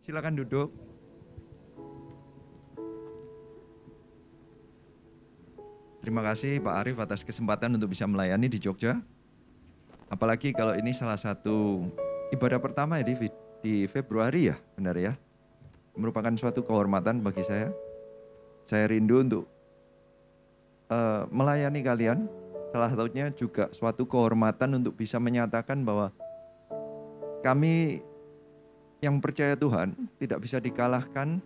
Silakan duduk. Terima kasih Pak Arief atas kesempatan untuk bisa melayani di Jogja. Apalagi kalau ini salah satu ibadah pertama ya di Februari ya, benar ya. Merupakan suatu kehormatan bagi saya. Saya rindu untuk melayani kalian. Salah satunya juga suatu kehormatan untuk bisa menyatakan bahwa kami yang percaya Tuhan tidak bisa dikalahkan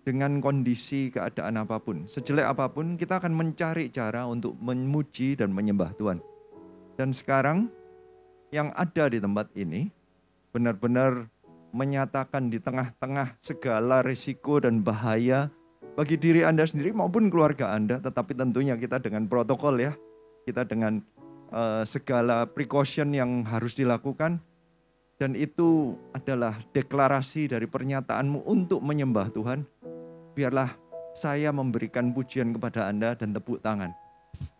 dengan kondisi keadaan apapun. Sejelek apapun kita akan mencari cara untuk memuji dan menyembah Tuhan. Dan sekarang yang ada di tempat ini benar-benar menyatakan di tengah-tengah segala risiko dan bahaya bagi diri Anda sendiri maupun keluarga Anda. Tetapi tentunya kita dengan protokol ya. Kita dengan segala precaution yang harus dilakukan. Dan itu adalah deklarasi dari pernyataanmu untuk menyembah Tuhan. Biarlah saya memberikan pujian kepada Anda dan tepuk tangan.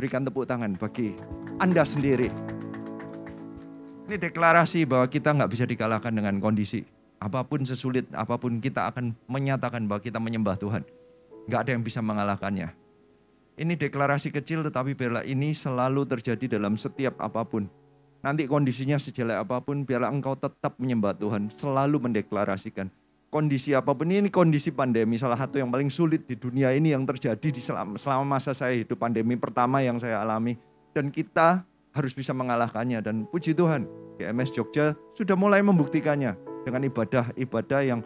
Berikan tepuk tangan bagi Anda sendiri. Ini deklarasi bahwa kita nggak bisa dikalahkan dengan kondisi. Apapun sesulit, apapun kita akan menyatakan bahwa kita menyembah Tuhan. Nggak ada yang bisa mengalahkannya. Ini deklarasi kecil tetapi biarlah ini selalu terjadi dalam setiap apapun. Nanti kondisinya sejelek apapun, biarlah engkau tetap menyembah Tuhan. Selalu mendeklarasikan. Kondisi apapun ini kondisi pandemi. Salah satu yang paling sulit di dunia ini yang terjadi selama masa saya hidup. Pandemi pertama yang saya alami. Dan kita harus bisa mengalahkannya. Dan puji Tuhan, GMS Jogja sudah mulai membuktikannya. Dengan ibadah-ibadah yang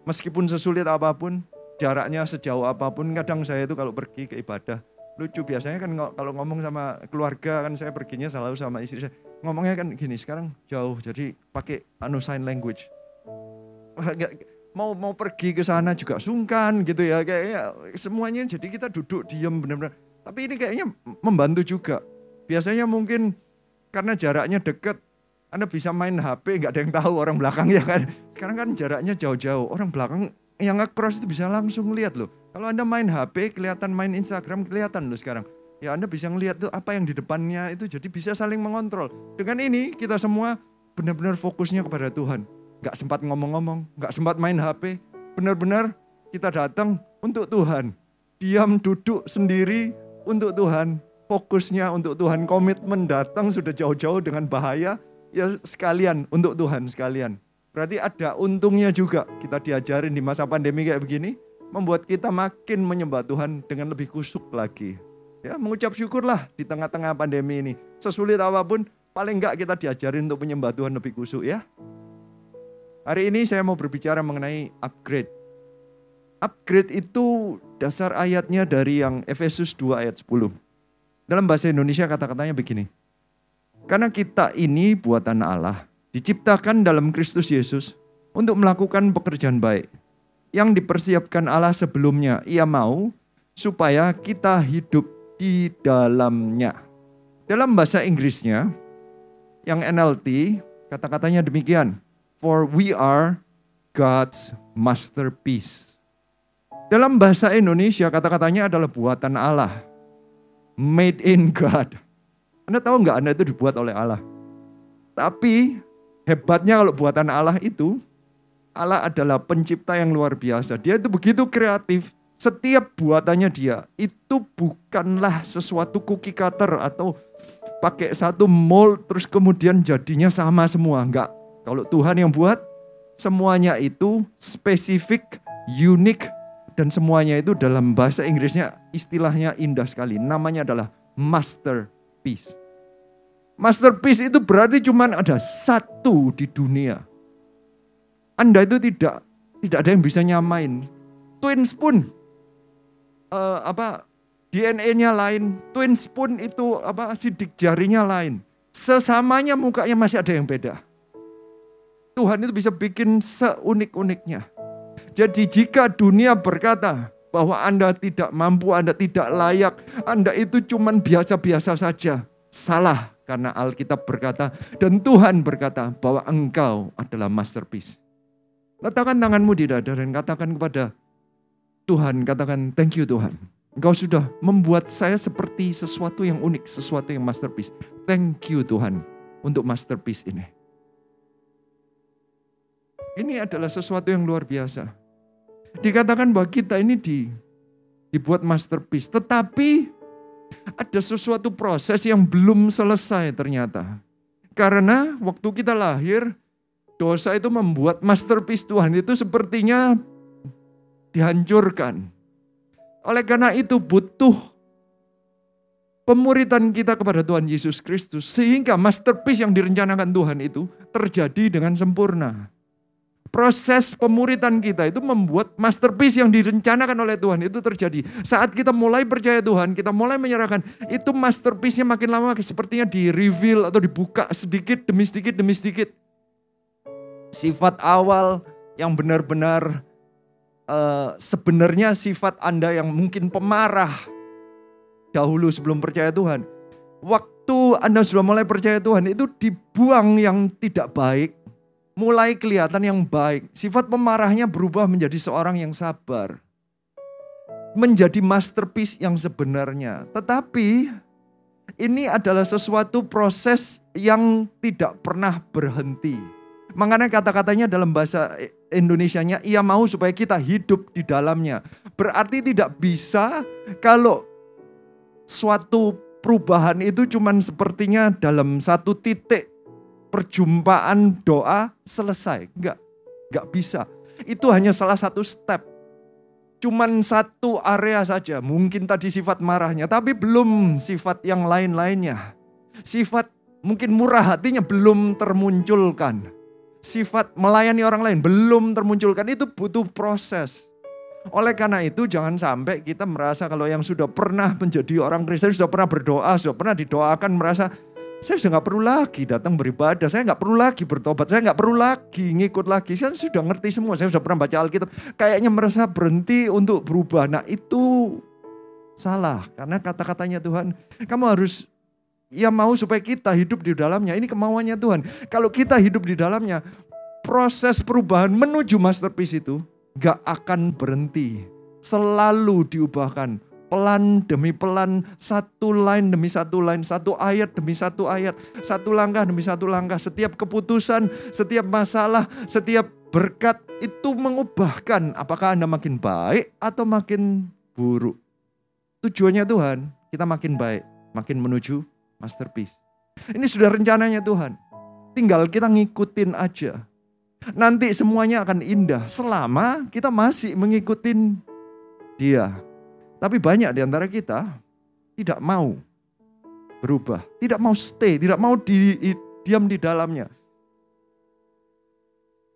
meskipun sesulit apapun, jaraknya sejauh apapun. Kadang saya itu kalau pergi ke ibadah, lucu biasanya kan kalau ngomong sama keluarga kan saya perginya selalu sama istri saya. Ngomongnya kan gini, sekarang jauh jadi pakai sign language. Mau pergi ke sana juga sungkan gitu ya, kayaknya semuanya jadi kita duduk diam benar-benar. Tapi ini kayaknya membantu juga. Biasanya mungkin karena jaraknya dekat, Anda bisa main HP, nggak ada yang tahu orang belakang ya kan. Sekarang kan jaraknya jauh-jauh, orang belakang yang nge-cross itu bisa langsung lihat loh. Kalau Anda main HP, kelihatan main Instagram, kelihatan loh sekarang. Ya Anda bisa ngelihat tuh apa yang di depannya itu, jadi bisa saling mengontrol. Dengan ini kita semua benar-benar fokusnya kepada Tuhan. Gak sempat ngomong-ngomong, gak sempat main HP. Benar-benar kita datang untuk Tuhan. Diam duduk sendiri untuk Tuhan. Fokusnya untuk Tuhan, komitmen datang sudah jauh-jauh dengan bahaya. Ya sekalian untuk Tuhan sekalian. Berarti ada untungnya juga kita diajarin di masa pandemi kayak begini. Membuat kita makin menyembah Tuhan dengan lebih kusuk lagi. Ya, mengucap syukurlah di tengah-tengah pandemi ini. Sesulit apapun, paling enggak kita diajarin untuk menyembah Tuhan lebih kusuk ya. Hari ini saya mau berbicara mengenai upgrade. Upgrade itu dasar ayatnya dari yang Efesus 2 ayat 10. Dalam bahasa Indonesia kata-katanya begini. Karena kita ini buatan Allah, diciptakan dalam Kristus Yesus untuk melakukan pekerjaan baik yang dipersiapkan Allah sebelumnya. Ia mau supaya kita hidup di dalamnya. Dalam bahasa Inggrisnya, yang NLT, kata-katanya demikian. For we are God's masterpiece. Dalam bahasa Indonesia, kata-katanya adalah buatan Allah. Made in God. Anda tahu nggak Anda itu dibuat oleh Allah? Tapi hebatnya kalau buatan Allah itu, Allah adalah pencipta yang luar biasa. Dia itu begitu kreatif. Setiap buatannya dia itu bukanlah sesuatu cookie cutter atau pakai satu mold terus kemudian jadinya sama semua. Enggak. Kalau Tuhan yang buat, semuanya itu spesifik, unik, dan semuanya itu dalam bahasa Inggrisnya istilahnya indah sekali. Namanya adalah masterpiece. Masterpiece itu berarti cuma ada satu di dunia. Anda itu tidak ada yang bisa nyamain. Twins pun DNA-nya lain, twins pun itu sidik jarinya lain. Sesamanya mukanya masih ada yang beda. Tuhan itu bisa bikin seunik-uniknya. Jadi jika dunia berkata bahwa Anda tidak mampu, Anda tidak layak, Anda itu cuman biasa-biasa saja, salah. Karena Alkitab berkata dan Tuhan berkata bahwa engkau adalah masterpiece. Letakkan tanganmu di dada dan katakan kepada Tuhan, katakan thank you Tuhan. Engkau sudah membuat saya seperti sesuatu yang unik, sesuatu yang masterpiece. Thank you Tuhan untuk masterpiece ini. Ini adalah sesuatu yang luar biasa. Dikatakan bahwa kita ini dibuat masterpiece. Tetapi ada sesuatu proses yang belum selesai ternyata. Karena waktu kita lahir, dosa itu membuat masterpiece Tuhan itu sepertinya dihancurkan. Oleh karena itu butuh pemuritan kita kepada Tuhan Yesus Kristus. Sehingga masterpiece yang direncanakan Tuhan itu terjadi dengan sempurna. Proses pemuritan kita itu membuat masterpiece yang direncanakan oleh Tuhan itu terjadi. Saat kita mulai percaya Tuhan, kita mulai menyerahkan, itu masterpiece-nya makin lama sepertinya di-reveal atau dibuka sedikit demi sedikit demi sedikit. Sifat awal yang benar-benar sebenarnya sifat Anda yang mungkin pemarah dahulu sebelum percaya Tuhan. Waktu Anda sudah mulai percaya Tuhan itu dibuang yang tidak baik. Mulai kelihatan yang baik. Sifat pemarahnya berubah menjadi seorang yang sabar. Menjadi masterpiece yang sebenarnya. Tetapi ini adalah sesuatu proses yang tidak pernah berhenti. Makanya kata-katanya dalam bahasa Indonesianya, ia mau supaya kita hidup di dalamnya. Berarti tidak bisa kalau suatu perubahan itu cuman sepertinya dalam satu titik perjumpaan doa selesai. Enggak bisa. Itu hanya salah satu step. Cuman satu area saja. Mungkin tadi sifat marahnya, tapi belum sifat yang lain-lainnya. Sifat mungkin murah hatinya belum termunculkan. Sifat melayani orang lain belum termunculkan. Itu butuh proses. Oleh karena itu jangan sampai kita merasa kalau yang sudah pernah menjadi orang Kristen, sudah pernah berdoa, sudah pernah didoakan merasa, saya sudah gak perlu lagi datang beribadah, saya gak perlu lagi bertobat, saya gak perlu lagi ngikut lagi. Saya sudah ngerti semua, saya sudah pernah baca Alkitab. Kayaknya merasa berhenti untuk berubah. Nah itu salah. Karena kata-katanya Tuhan, kamu harus, ia mau supaya kita hidup di dalamnya. Ini kemauannya Tuhan. Kalau kita hidup di dalamnya, proses perubahan menuju masterpiece itu gak akan berhenti. Selalu diubahkan. Pelan demi pelan, satu line demi satu line, satu ayat demi satu ayat, satu langkah demi satu langkah. Setiap keputusan, setiap masalah, setiap berkat itu mengubahkan apakah Anda makin baik atau makin buruk. Tujuannya Tuhan, kita makin baik, makin menuju masterpiece. Ini sudah rencananya Tuhan. Tinggal kita ngikutin aja. Nanti semuanya akan indah selama kita masih mengikutin Dia. Tapi banyak di antara kita tidak mau berubah, tidak mau stay, tidak mau diam di dalamnya.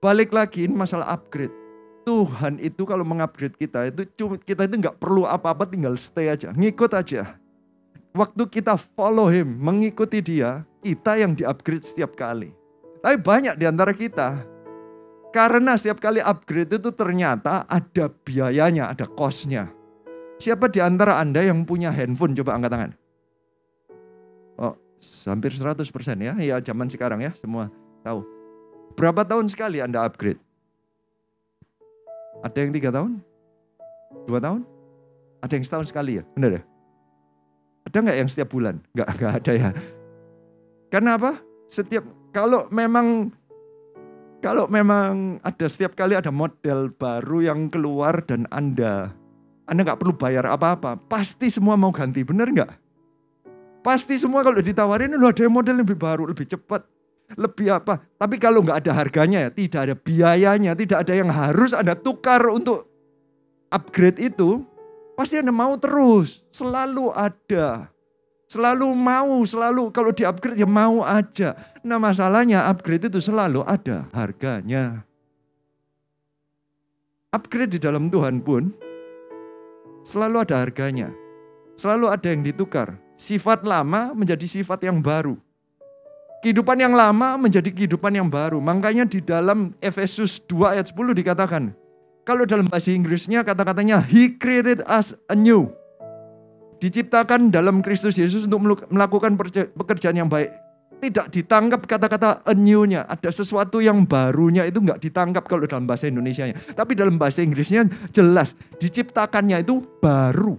Balik lagi, ini masalah upgrade. Tuhan itu kalau mengupgrade kita itu nggak perlu apa-apa, tinggal stay aja, ngikut aja. Waktu kita follow Him, mengikuti Dia, kita yang di-upgrade setiap kali. Tapi banyak di antara kita, karena setiap kali upgrade itu ternyata ada biayanya, ada cost-nya. Siapa di antara Anda yang punya handphone? Coba angkat tangan. Oh, hampir 100% ya. Ya zaman sekarang ya, semua tahu. Berapa tahun sekali Anda upgrade? Ada yang 3 tahun? 2 tahun? Ada yang setahun sekali ya? Benar ya? Ada nggak yang setiap bulan? Nggak ada ya. Karena apa? Kalau memang ada setiap kali ada model baru yang keluar dan Anda nggak perlu bayar apa-apa. Pasti semua mau ganti, benar nggak? Pasti semua kalau ditawarin, lu ada model lebih baru, lebih cepat, lebih apa. Tapi kalau nggak ada harganya, ya, tidak ada biayanya, tidak ada yang harus Anda tukar untuk upgrade itu, pasti Anda mau terus. Selalu ada. Selalu mau, selalu kalau di-upgrade ya mau aja. Nah masalahnya upgrade itu selalu ada harganya. Upgrade di dalam Tuhan pun selalu ada harganya. Selalu ada yang ditukar. Sifat lama menjadi sifat yang baru. Kehidupan yang lama menjadi kehidupan yang baru. Makanya di dalam Efesus 2 ayat 10 dikatakan. Kalau dalam bahasa Inggrisnya kata-katanya He created us anew. Diciptakan dalam Kristus Yesus untuk melakukan pekerjaan yang baik. Tidak ditangkap kata-kata anew-nya. Ada sesuatu yang barunya itu enggak ditangkap kalau dalam bahasa Indonesianya. Tapi dalam bahasa Inggrisnya jelas. Diciptakannya itu baru.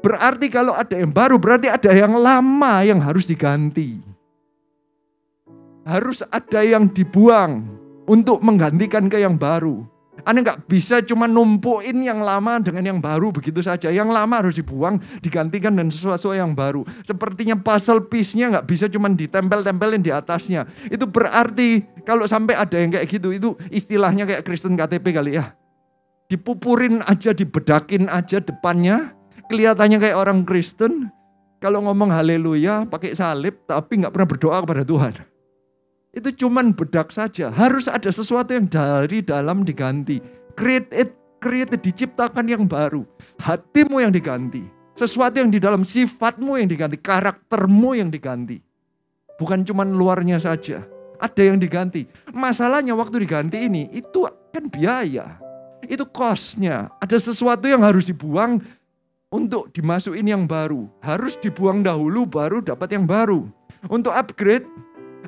Berarti kalau ada yang baru, berarti ada yang lama yang harus diganti. Harus ada yang dibuang. untuk menggantikan ke yang baru. Anda nggak bisa cuma numpuin yang lama dengan yang baru begitu saja. Yang lama harus dibuang, digantikan dengan sesuatu yang baru. Sepertinya puzzle piece-nya nggak bisa cuma ditempel-tempelin di atasnya. Itu berarti kalau sampai ada yang kayak gitu, itu istilahnya kayak Kristen KTP kali ya. Dipupurin aja, dibedakin aja depannya, kelihatannya kayak orang Kristen. Kalau ngomong haleluya pakai salib, tapi nggak pernah berdoa kepada Tuhan. Itu cuman bedak saja. Harus ada sesuatu yang dari dalam diganti. Create, diciptakan yang baru. Hatimu yang diganti. Sesuatu yang di dalam sifatmu yang diganti. Karaktermu yang diganti. Bukan cuman luarnya saja. Ada yang diganti. Masalahnya waktu diganti ini, itu kan biaya. Itu cost-nya. Ada sesuatu yang harus dibuang untuk dimasukin yang baru. Harus dibuang dahulu baru dapat yang baru. Untuk upgrade,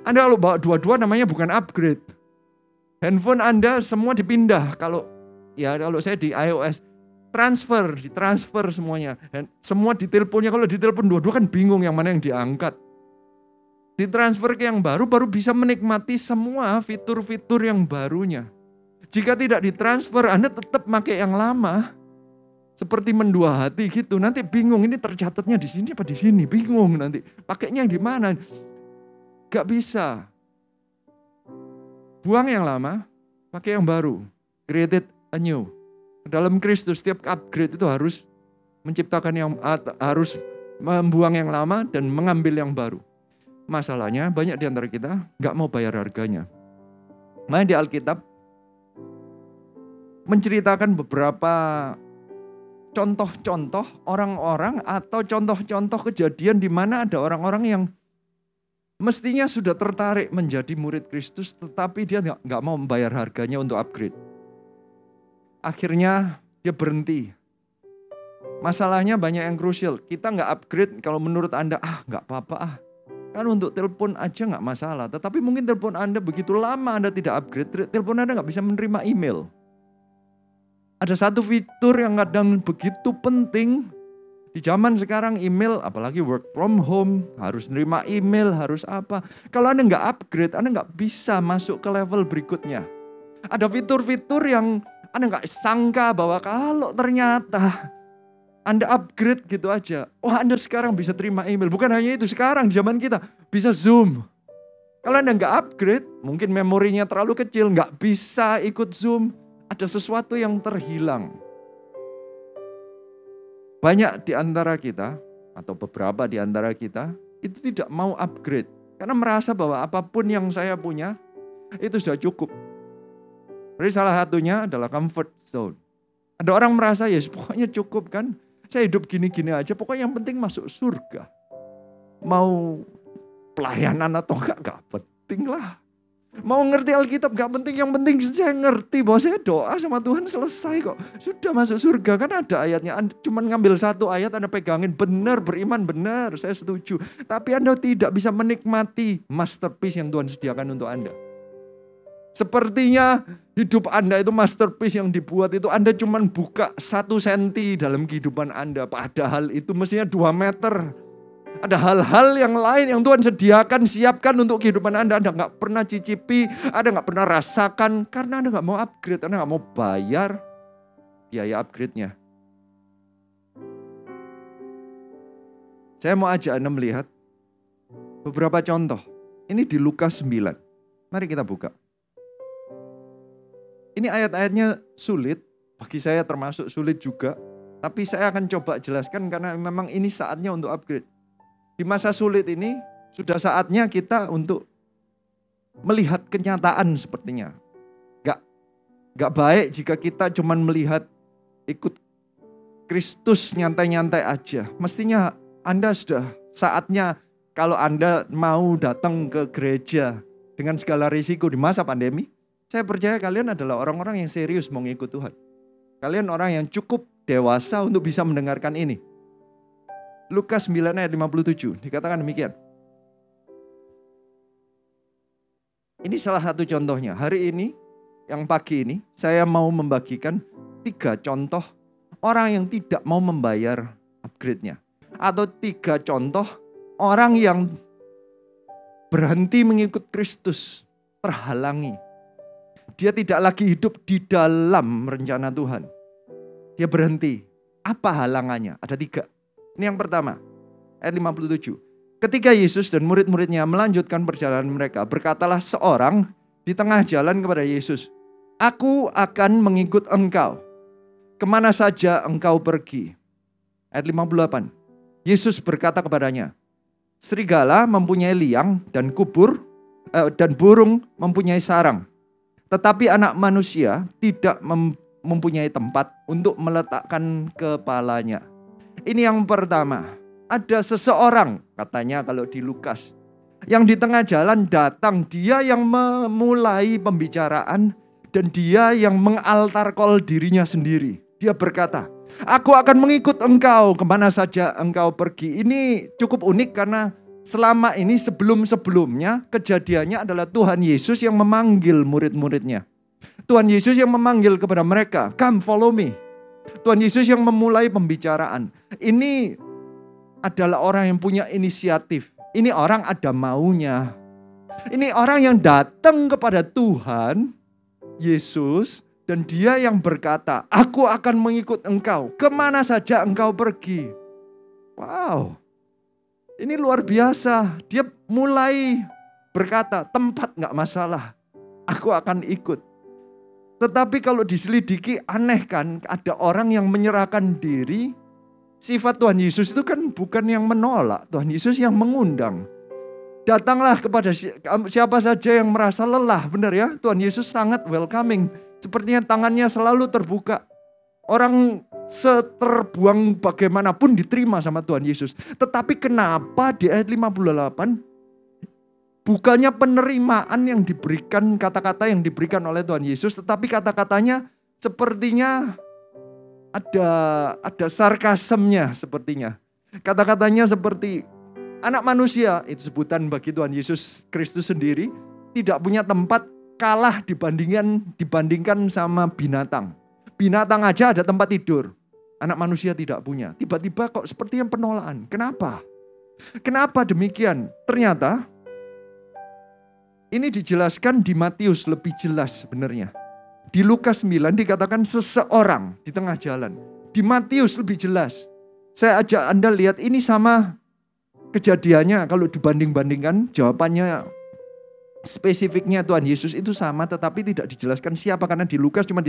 Anda kalau bawa dua-dua namanya bukan upgrade. Handphone Anda semua dipindah. Kalau saya di iOS, ditransfer semuanya. Dan semua diteleponnya, kalau ditelepon dua-dua kan bingung yang mana yang diangkat. Ditransfer ke yang baru bisa menikmati semua fitur-fitur yang barunya. Jika tidak ditransfer, Anda tetap pakai yang lama. Seperti mendua hati gitu. Nanti bingung, ini tercatatnya di sini apa di sini. Bingung nanti. Pakainya yang di mana. Gak bisa. Buang yang lama, pakai yang baru. Created anew. Dalam Kristus setiap upgrade itu harus menciptakan harus membuang yang lama dan mengambil yang baru. Masalahnya banyak di antara kita gak mau bayar harganya. Makanya di Alkitab menceritakan beberapa contoh-contoh orang-orang atau contoh-contoh kejadian di mana ada orang-orang yang mestinya sudah tertarik menjadi murid Kristus, tetapi dia nggak mau membayar harganya untuk upgrade. Akhirnya dia berhenti. Masalahnya banyak yang krusial. Kita nggak upgrade kalau menurut Anda, nggak apa-apa Kan untuk telepon aja nggak masalah. Tetapi mungkin telepon Anda begitu lama Anda tidak upgrade, telepon Anda nggak bisa menerima email. Ada satu fitur yang kadang begitu penting. Di zaman sekarang email, apalagi work from home, harus nerima email, harus apa. Kalau Anda nggak upgrade, Anda nggak bisa masuk ke level berikutnya. Ada fitur-fitur yang Anda nggak sangka bahwa kalau ternyata Anda upgrade gitu aja, Anda sekarang bisa terima email. Bukan hanya itu, sekarang di zaman kita bisa Zoom. Kalau Anda nggak upgrade, mungkin memorinya terlalu kecil, nggak bisa ikut Zoom. Ada sesuatu yang terhilang. Banyak di antara kita, atau beberapa di antara kita, itu tidak mau upgrade. Karena merasa bahwa apapun yang saya punya, itu sudah cukup. Jadi salah satunya adalah comfort zone. Ada orang merasa, ya pokoknya cukup kan. Saya hidup gini-gini aja, pokoknya yang penting masuk surga. Mau pelayanan atau enggak penting lah. Mau ngerti Alkitab gak penting, yang penting saya ngerti bahwa saya doa sama Tuhan selesai kok. Sudah masuk surga, kan ada ayatnya. Anda cuma ngambil satu ayat, Anda pegangin, benar, beriman, benar, saya setuju. Tapi Anda tidak bisa menikmati masterpiece yang Tuhan sediakan untuk Anda. Sepertinya hidup Anda itu masterpiece yang dibuat itu, Anda cuma buka 1 senti dalam kehidupan Anda. Padahal itu mestinya 2 meter. Ada hal-hal yang lain yang Tuhan sediakan, siapkan untuk kehidupan Anda. Anda gak pernah cicipi, Anda gak pernah rasakan. Karena Anda gak mau upgrade, Anda gak mau bayar biaya upgrade-nya. Saya mau ajak Anda melihat beberapa contoh. Ini di Lukas 9. Mari kita buka. Ini ayat-ayatnya sulit, bagi saya termasuk sulit juga. Tapi saya akan coba jelaskan karena memang ini saatnya untuk upgrade. Di masa sulit ini, sudah saatnya kita untuk melihat kenyataan sepertinya. Gak baik jika kita cuma melihat ikut Kristus nyantai-nyantai aja. Mestinya Anda sudah saatnya kalau Anda mau datang ke gereja dengan segala risiko di masa pandemi, saya percaya kalian adalah orang-orang yang serius mau ngikut Tuhan. Kalian orang yang cukup dewasa untuk bisa mendengarkan ini. Lukas 9 ayat 57 dikatakan demikian. Ini salah satu contohnya. Hari ini, yang pagi ini, saya mau membagikan 3 contoh orang yang tidak mau membayar upgrade-nya. Atau 3 contoh orang yang berhenti mengikut Kristus, terhalangi. Dia tidak lagi hidup di dalam rencana Tuhan. Dia berhenti. Apa halangannya? Ada 3. Ini yang pertama, ayat 57. Ketika Yesus dan murid-muridnya melanjutkan perjalanan mereka, berkatalah seorang di tengah jalan kepada Yesus, "Aku akan mengikut engkau, kemana saja engkau pergi." Ayat 58. Yesus berkata kepadanya, "Serigala mempunyai liang dan dan burung mempunyai sarang. Tetapi anak manusia tidak mempunyai tempat untuk meletakkan kepalanya." Ini yang pertama. Ada seseorang, katanya kalau di Lukas, yang di tengah jalan datang. Dia yang memulai pembicaraan dan dia yang mengaltarkol dirinya sendiri. Dia berkata, "Aku akan mengikut engkau kemana saja engkau pergi." Ini cukup unik karena selama ini sebelum-sebelumnya kejadiannya adalah Tuhan Yesus yang memanggil murid-muridnya. Tuhan Yesus yang memanggil kepada mereka, "Come follow me." Tuhan Yesus yang memulai pembicaraan. Ini adalah orang yang punya inisiatif. Ini orang ada maunya. Ini orang yang datang kepada Tuhan Yesus dan dia yang berkata, "Aku akan mengikut engkau kemana saja engkau pergi." Wow. Ini luar biasa. Dia mulai berkata, tempat gak masalah. Aku akan ikut. Tetapi kalau diselidiki aneh kan. Ada orang yang menyerahkan diri. Sifat Tuhan Yesus itu kan bukan yang menolak. Tuhan Yesus yang mengundang. Datanglah kepada siapa saja yang merasa lelah. Benar ya, Tuhan Yesus sangat welcoming. Sepertinya tangannya selalu terbuka. Orang seterbuang bagaimanapun diterima sama Tuhan Yesus. Tetapi kenapa di ayat 58 bukannya penerimaan yang diberikan, kata-kata yang diberikan oleh Tuhan Yesus, tetapi kata-katanya sepertinya ada sarkasemnya sepertinya. Kata-katanya seperti anak manusia, itu sebutan bagi Tuhan Yesus Kristus sendiri, tidak punya tempat, kalah dibandingkan sama binatang. Binatang aja ada tempat tidur. Anak manusia tidak punya. Tiba-tiba kok seperti yang penolakan. Kenapa? Kenapa demikian? Ternyata ini dijelaskan di Matius lebih jelas sebenarnya. Di Lukas 9 dikatakan seseorang di tengah jalan. Di Matius lebih jelas. Saya ajak Anda lihat ini sama kejadiannya. Kalau dibanding-bandingkan jawabannya spesifiknya Tuhan Yesus itu sama, tetapi tidak dijelaskan siapa. Karena di Lukas cuma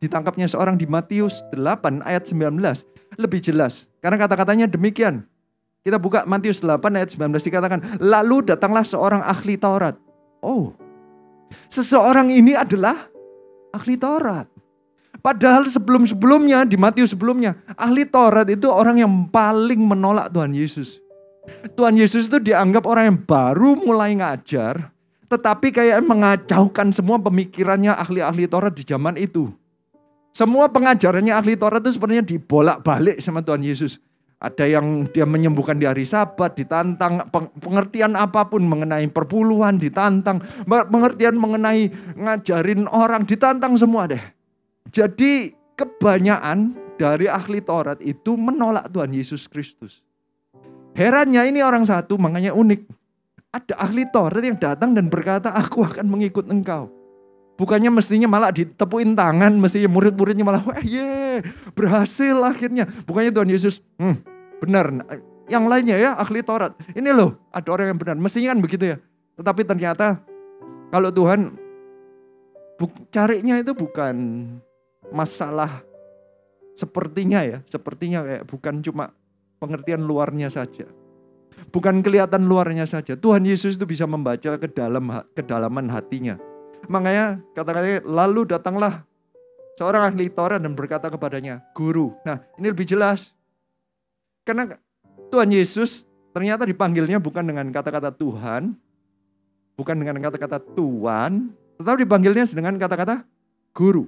ditangkapnya seorang. Di Matius 8 ayat 19 lebih jelas. Karena kata-katanya demikian. Kita buka Matius 8 ayat 19 dikatakan, "Lalu datanglah seorang ahli Taurat." Oh, seseorang ini adalah ahli Taurat. Padahal sebelum-sebelumnya, di Matius sebelumnya, ahli Taurat itu orang yang paling menolak Tuhan Yesus. Tuhan Yesus itu dianggap orang yang baru mulai ngajar, tetapi kayak mengacaukan semua pemikirannya ahli-ahli Taurat di zaman itu. Semua pengajarannya ahli Taurat itu sebenarnya dibolak-balik sama Tuhan Yesus. Ada yang dia menyembuhkan di hari Sabat, ditantang. Pengertian apapun mengenai perpuluhan ditantang. Pengertian mengenai ngajarin orang ditantang semua deh. Jadi kebanyakan dari ahli Taurat itu menolak Tuhan Yesus Kristus. Herannya ini orang satu, makanya unik. Ada ahli Taurat yang datang dan berkata, "Aku akan mengikut engkau." Bukannya mestinya malah ditepuin tangan, mestinya murid-muridnya malah, "Wah ye, berhasil akhirnya." Bukannya Tuhan Yesus, benar. Yang lainnya ya ahli Taurat. Ini loh ada orang yang benar. Mestinya kan begitu ya. Tetapi ternyata kalau Tuhan carinya itu bukan masalah sepertinya ya. Sepertinya kayak bukan cuma pengertian luarnya saja. Bukan kelihatan luarnya saja. Tuhan Yesus itu bisa membaca kedalaman hatinya. Makanya kata-katanya, "Lalu datanglah seorang ahli Taurat dan berkata kepadanya, 'Guru.'" Nah ini lebih jelas. Karena Tuhan Yesus ternyata dipanggilnya bukan dengan kata-kata Tuhan, bukan dengan kata-kata Tuan, tetapi dipanggilnya dengan kata-kata Guru.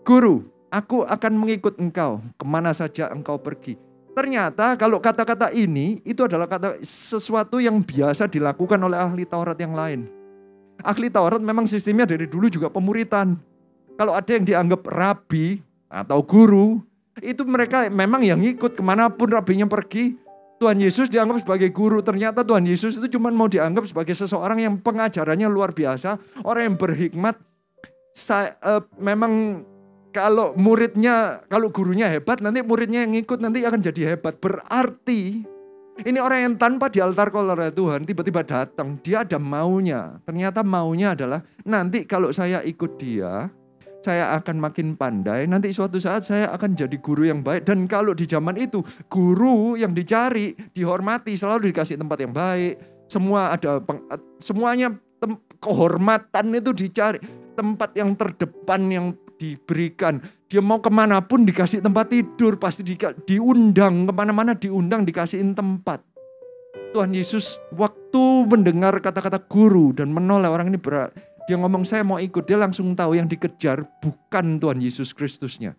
"Guru, aku akan mengikut engkau kemana saja engkau pergi." Ternyata kalau kata-kata ini itu adalah kata sesuatu yang biasa dilakukan oleh ahli Taurat yang lain. Ahli Taurat memang sistemnya dari dulu juga pemuritan. Kalau ada yang dianggap rabi atau guru, itu mereka memang yang ngikut kemanapun rabinya pergi. Tuhan Yesus dianggap sebagai guru. Ternyata Tuhan Yesus itu cuma mau dianggap sebagai seseorang yang pengajarannya luar biasa. Orang yang berhikmat. memang kalau gurunya hebat, nanti muridnya yang ngikut nanti akan jadi hebat. Berarti ini orang yang tanpa dialtar oleh Tuhan tiba-tiba datang, dia ada maunya. Ternyata maunya adalah nanti kalau saya ikut dia, saya akan makin pandai, nanti suatu saat saya akan jadi guru yang baik. Dan kalau di zaman itu, guru yang dicari, dihormati, selalu dikasih tempat yang baik. Semuanya kehormatan itu dicari. Tempat yang terdepan yang diberikan. Dia mau kemanapun dikasih tempat tidur, pasti diundang, kemana-mana diundang, dikasihin tempat. Tuhan Yesus waktu mendengar kata-kata guru dan menoleh orang ini berat. Dia ngomong saya mau ikut, dia langsung tahu yang dikejar bukan Tuhan Yesus Kristusnya.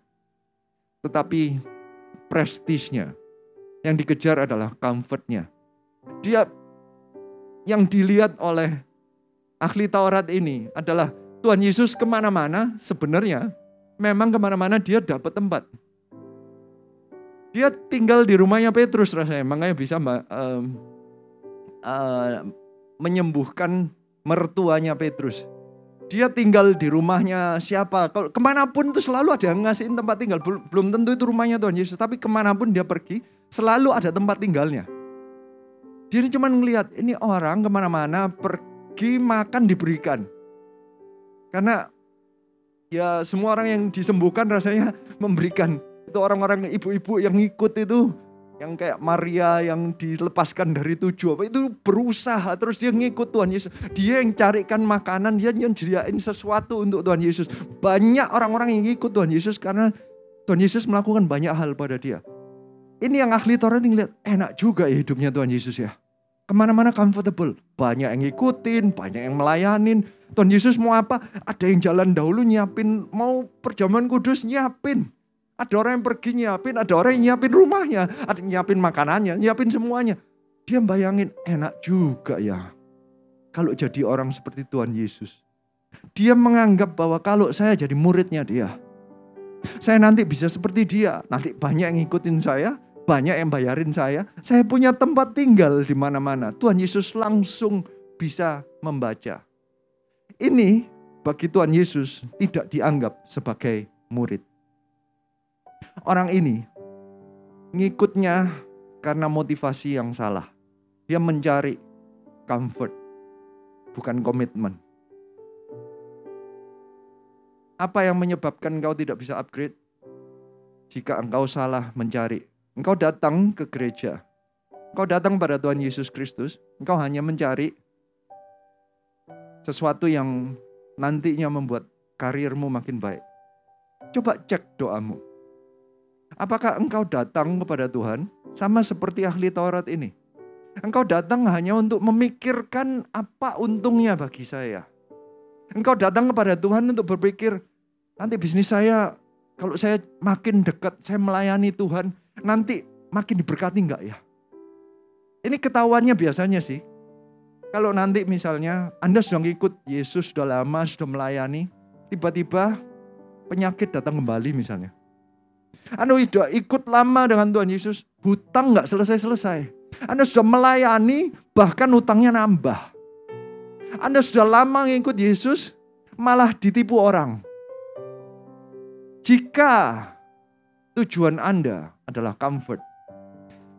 Tetapi prestisnya. Yang dikejar adalah comfortnya. Dia yang dilihat oleh ahli Taurat ini adalah Tuhan Yesus kemana-mana sebenarnya memang kemana-mana dia dapat tempat. Dia tinggal di rumahnya Petrus rasanya, makanya bisa menyembuhkan mertuanya Petrus. Dia tinggal di rumahnya siapa, kalau kemanapun itu selalu ada yang ngasihin tempat tinggal. Belum tentu itu rumahnya Tuhan Yesus, tapi kemanapun dia pergi selalu ada tempat tinggalnya. Dia cuma ngelihat ini orang kemana-mana pergi makan diberikan. Karena ya semua orang yang disembuhkan rasanya memberikan. Itu orang-orang ibu-ibu yang ngikut itu, yang kayak Maria yang dilepaskan dari 7 itu berusaha terus dia ngikut Tuhan Yesus. Dia yang carikan makanan, dia yang nyediain sesuatu untuk Tuhan Yesus. Banyak orang-orang yang ngikut Tuhan Yesus karena Tuhan Yesus melakukan banyak hal pada dia. Ini yang ahli Taurat ngeliat, enak juga ya hidupnya Tuhan Yesus ya. Kemana-mana comfortable, banyak yang ngikutin, banyak yang melayanin. Tuhan Yesus mau apa? Ada yang jalan dahulu nyiapin, mau perjamuan kudus nyiapin. Ada orang yang pergi nyiapin, ada orang yang nyiapin rumahnya, ada yang nyiapin makanannya, nyiapin semuanya. Dia bayangin, enak juga ya kalau jadi orang seperti Tuhan Yesus. Dia menganggap bahwa kalau saya jadi muridnya dia, saya nanti bisa seperti dia. Nanti banyak yang ngikutin saya, banyak yang bayarin saya punya tempat tinggal di mana-mana. Tuhan Yesus langsung bisa membaca. Ini bagi Tuhan Yesus tidak dianggap sebagai murid. Orang ini ngikutnya karena motivasi yang salah. Dia mencari comfort, bukan komitmen. Apa yang menyebabkan engkau tidak bisa upgrade? Jika engkau salah mencari. Engkau datang ke gereja, engkau datang pada Tuhan Yesus Kristus, engkau hanya mencari sesuatu yang nantinya membuat karirmu makin baik. Coba cek doamu. Apakah engkau datang kepada Tuhan sama seperti ahli Taurat ini? Engkau datang hanya untuk memikirkan apa untungnya bagi saya. Engkau datang kepada Tuhan untuk berpikir, nanti bisnis saya, kalau saya makin dekat, saya melayani Tuhan, nanti makin diberkati enggak ya? Ini ketahuannya biasanya sih. Kalau nanti misalnya Anda sudah ngikut Yesus sudah lama, sudah melayani, tiba-tiba penyakit datang kembali misalnya. Anda sudah ikut lama dengan Tuhan Yesus, hutang enggak selesai-selesai. Anda sudah melayani, bahkan hutangnya nambah. Anda sudah lama ngikut Yesus, malah ditipu orang. Jika tujuan Anda adalah comfort.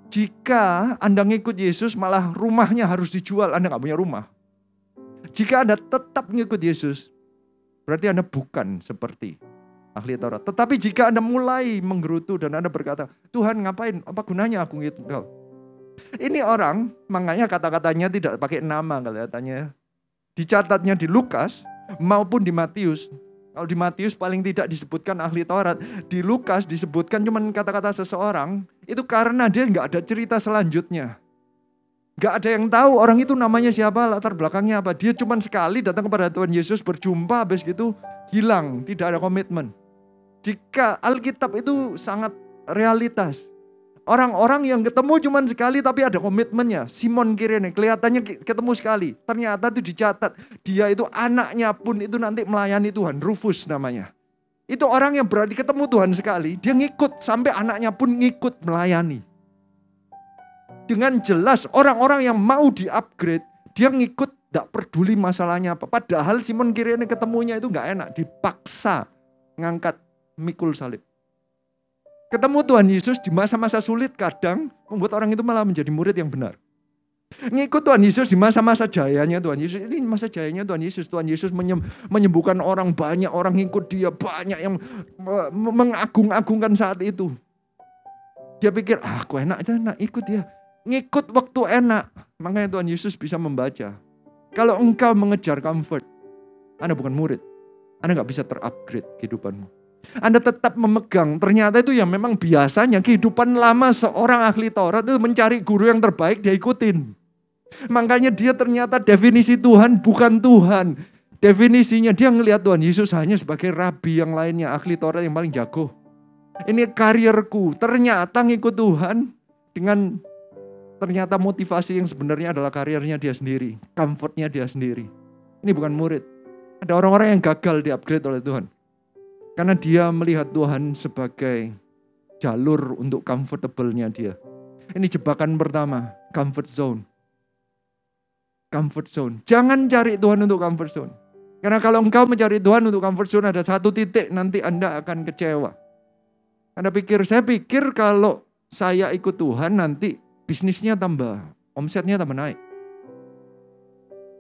Jika Anda ngikut Yesus malah rumahnya harus dijual, Anda gak punya rumah. Jika Anda tetap ngikut Yesus, berarti Anda bukan seperti ahli Taurat. Tetapi jika Anda mulai menggerutu dan Anda berkata, Tuhan ngapain, apa gunanya aku ngikut Engkau? Ini orang, makanya kata-katanya tidak pakai nama kelihatannya. Dicatatnya di Lukas maupun di Matius. Kalau di Matius paling tidak disebutkan ahli Taurat. Di Lukas disebutkan cuma kata-kata seseorang. Itu karena dia nggak ada cerita selanjutnya. Nggak ada yang tahu orang itu namanya siapa, latar belakangnya apa. Dia cuma sekali datang kepada Tuhan Yesus, berjumpa, habis gitu hilang. Tidak ada komitmen. Jika Alkitab itu sangat realitas. Orang-orang yang ketemu cuma sekali tapi ada komitmennya. Simon Kirene kelihatannya ketemu sekali. Ternyata itu dicatat. Dia itu anaknya pun itu nanti melayani Tuhan. Rufus namanya. Itu orang yang berarti ketemu Tuhan sekali. Dia ngikut sampai anaknya pun ngikut melayani. Dengan jelas orang-orang yang mau di-upgrade. Dia ngikut Gak peduli masalahnya apa. Padahal Simon Kirene ketemunya itu gak enak. Dipaksa ngangkat mikul salib. Ketemu Tuhan Yesus di masa-masa sulit kadang membuat orang itu malah menjadi murid yang benar. Ngikut Tuhan Yesus di masa-masa jayanya Tuhan Yesus. Ini masa jayanya Tuhan Yesus. Tuhan Yesus menyembuhkan orang, banyak orang ngikut dia. Banyak yang mengagung-agungkan saat itu. Dia pikir, aku enak ikut dia. Ngikut waktu enak. Makanya Tuhan Yesus bisa membaca. Kalau engkau mengejar comfort, Anda bukan murid. Anda gak bisa terupgrade kehidupanmu. Anda tetap memegang, ternyata itu yang memang biasanya kehidupan lama seorang ahli Taurat itu mencari guru yang terbaik, dia ikutin. Makanya dia ternyata definisi Tuhan bukan Tuhan. Definisinya dia ngelihat Tuhan Yesus hanya sebagai rabi yang lainnya, ahli Taurat yang paling jago. Ini karirku, ternyata ngikut Tuhan dengan ternyata motivasi yang sebenarnya adalah karirnya dia sendiri, comfortnya dia sendiri. Ini bukan murid. Ada orang-orang yang gagal di-upgrade oleh Tuhan. Karena dia melihat Tuhan sebagai jalur untuk comfortable-nya dia. Ini jebakan pertama, comfort zone. Comfort zone. Jangan cari Tuhan untuk comfort zone. Karena kalau engkau mencari Tuhan untuk comfort zone, ada satu titik nanti Anda akan kecewa. Saya pikir kalau saya ikut Tuhan nanti bisnisnya tambah, omsetnya tambah naik.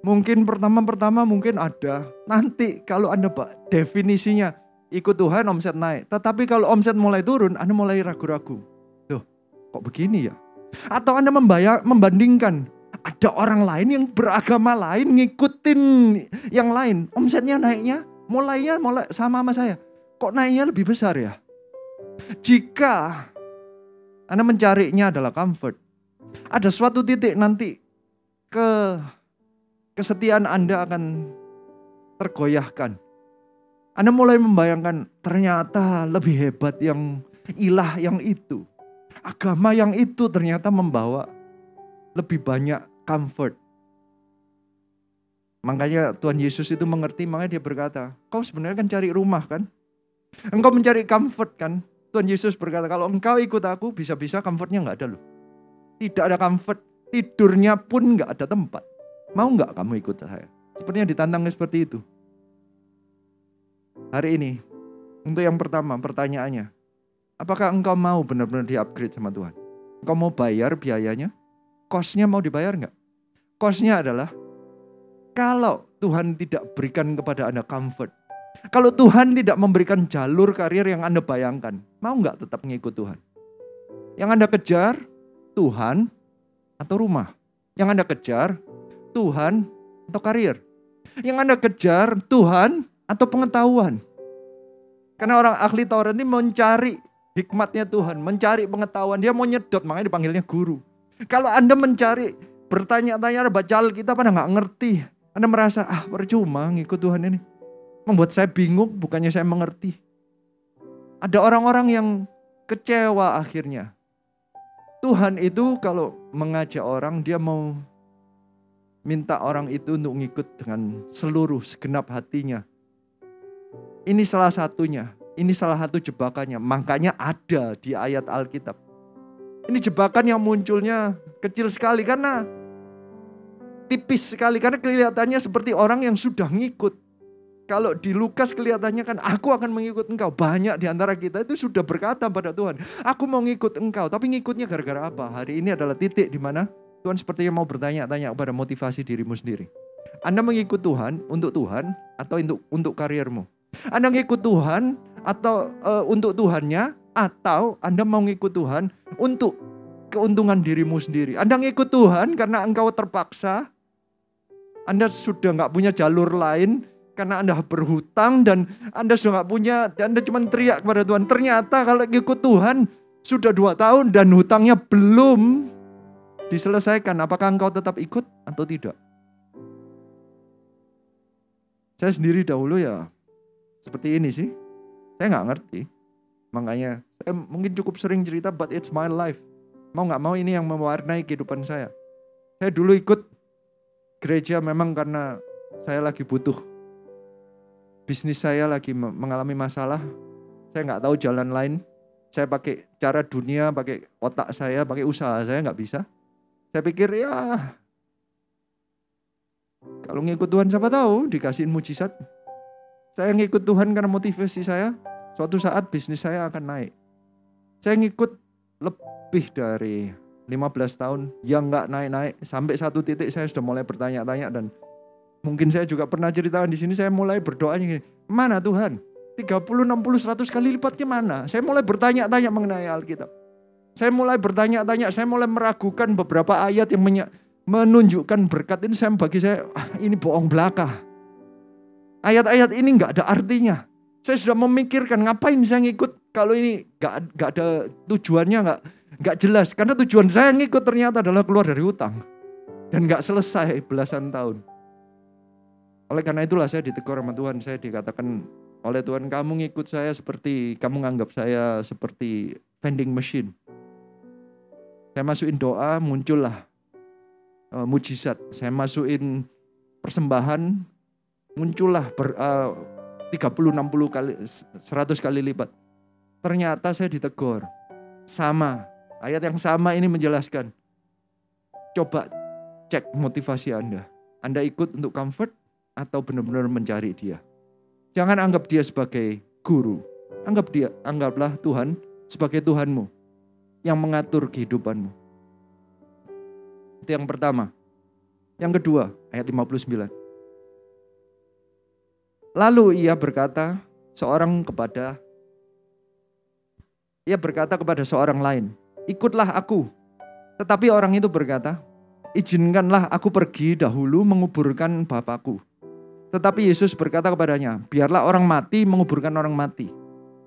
Mungkin pertama mungkin ada. Nanti kalau Anda definisinya ikut Tuhan omset naik. Tetapi kalau omset mulai turun, Anda mulai ragu-ragu. Loh, kok begini ya? Atau Anda membandingkan. Ada orang lain yang beragama lain ngikutin yang lain. Omsetnya naiknya mulai sama saya. Kok naiknya lebih besar ya? Jika Anda mencarinya adalah comfort, ada suatu titik nanti kesetiaan Anda akan tergoyahkan. Anda mulai membayangkan ternyata lebih hebat yang ilah yang itu. Agama yang itu ternyata membawa lebih banyak comfort. Makanya Tuhan Yesus itu mengerti, makanya dia berkata, kau sebenarnya kan cari rumah kan? Engkau mencari comfort kan? Tuhan Yesus berkata, kalau engkau ikut aku, bisa-bisa comfortnya gak ada loh. Tidak ada comfort, tidurnya pun gak ada tempat. Mau gak kamu ikut saya? Sepertinya ditantang seperti itu. Hari ini, untuk yang pertama pertanyaannya, apakah engkau mau benar-benar di-upgrade sama Tuhan? Engkau mau bayar biayanya? Cost-nya mau dibayar gak? Cost-nya adalah, kalau Tuhan tidak berikan kepada Anda comfort, kalau Tuhan tidak memberikan jalur karir yang Anda bayangkan, mau gak tetap ngikut Tuhan? Yang Anda kejar, Tuhan atau rumah? Yang Anda kejar, Tuhan atau karir? Yang Anda kejar, Tuhan atau pengetahuan? Karena orang ahli Taurat ini mencari hikmatnya Tuhan, mencari pengetahuan. Dia mau nyedot, makanya dipanggilnya guru. Kalau Anda mencari, bertanya-tanya, baca Alkitab, Anda gak ngerti. Anda merasa, percuma ngikut Tuhan ini. Membuat saya bingung, bukannya saya mengerti. Ada orang-orang yang kecewa akhirnya. Tuhan itu kalau mengajak orang, dia mau minta orang itu untuk ngikut dengan seluruh segenap hatinya. Ini salah satunya. Ini salah satu jebakannya. Makanya ada di ayat Alkitab. Ini jebakan yang munculnya kecil sekali karena tipis sekali. Karena kelihatannya seperti orang yang sudah ngikut. Kalau di Lukas kelihatannya kan, aku akan mengikut engkau. Banyak di antara kita itu sudah berkata pada Tuhan, aku mau ngikut engkau. Tapi ngikutnya gara-gara apa? Hari ini adalah titik di mana Tuhan sepertinya mau bertanya-tanya kepada motivasi dirimu sendiri. Anda mengikut Tuhan atau untuk karirmu? Anda ngikut Tuhan atau untuk Tuhannya, atau Anda mau ngikut Tuhan untuk keuntungan dirimu sendiri? Anda ngikut Tuhan karena engkau terpaksa, Anda sudah gak punya jalur lain, karena Anda berhutang dan Anda sudah gak punya, Anda cuma teriak kepada Tuhan. Ternyata kalau ngikut Tuhan sudah 2 tahun dan hutangnya belum diselesaikan. Apakah engkau tetap ikut atau tidak? Saya sendiri dahulu ya seperti ini sih. Saya gak ngerti. Makanya saya mungkin cukup sering cerita, but it's my life. Mau gak mau ini yang mewarnai kehidupan saya. Saya dulu ikut gereja memang karena saya lagi butuh. Bisnis saya lagi mengalami masalah. Saya gak tahu jalan lain. Saya pakai cara dunia, pakai otak saya, pakai usaha saya gak bisa. Saya pikir ya Kalau ngikut Tuhan siapa tahu dikasihin mujizat. Saya ngikut Tuhan karena motivasi saya, suatu saat bisnis saya akan naik. Saya ngikut lebih dari 15 tahun yang nggak naik-naik. Sampai satu titik saya sudah mulai bertanya-tanya, dan mungkin saya juga pernah ceritakan di sini, saya mulai berdoanya gini, mana Tuhan? 30, 60, 100 kali lipatnya mana? Saya mulai bertanya-tanya mengenai Alkitab. Saya mulai bertanya-tanya, saya mulai meragukan beberapa ayat yang menunjukkan berkat ini. Bagi saya, ini bohong belaka. Ayat-ayat ini nggak ada artinya. Saya sudah memikirkan ngapain saya ngikut kalau ini nggak ada tujuannya, nggak jelas. Karena tujuan saya ngikut ternyata adalah keluar dari hutang dan nggak selesai belasan tahun. Oleh karena itulah saya ditegur sama Tuhan. Saya dikatakan oleh Tuhan, kamu ngikut saya seperti, kamu nganggap saya seperti vending machine. Saya masukin doa, muncullah mujizat. Saya masukin persembahan, muncullah 30, 60 kali, 100 kali lipat. Ternyata saya ditegur. Sama, ayat yang sama ini menjelaskan. Coba cek motivasi Anda. Anda ikut untuk comfort atau benar-benar mencari Dia. Jangan anggap Dia sebagai guru. Anggaplah Tuhan sebagai Tuhanmu yang mengatur kehidupanmu. Itu yang pertama. Yang kedua, ayat 59. Lalu ia berkata kepada seorang lain, ikutlah aku. Tetapi orang itu berkata, izinkanlah aku pergi dahulu menguburkan bapakku. Tetapi Yesus berkata kepadanya, biarlah orang mati menguburkan orang mati.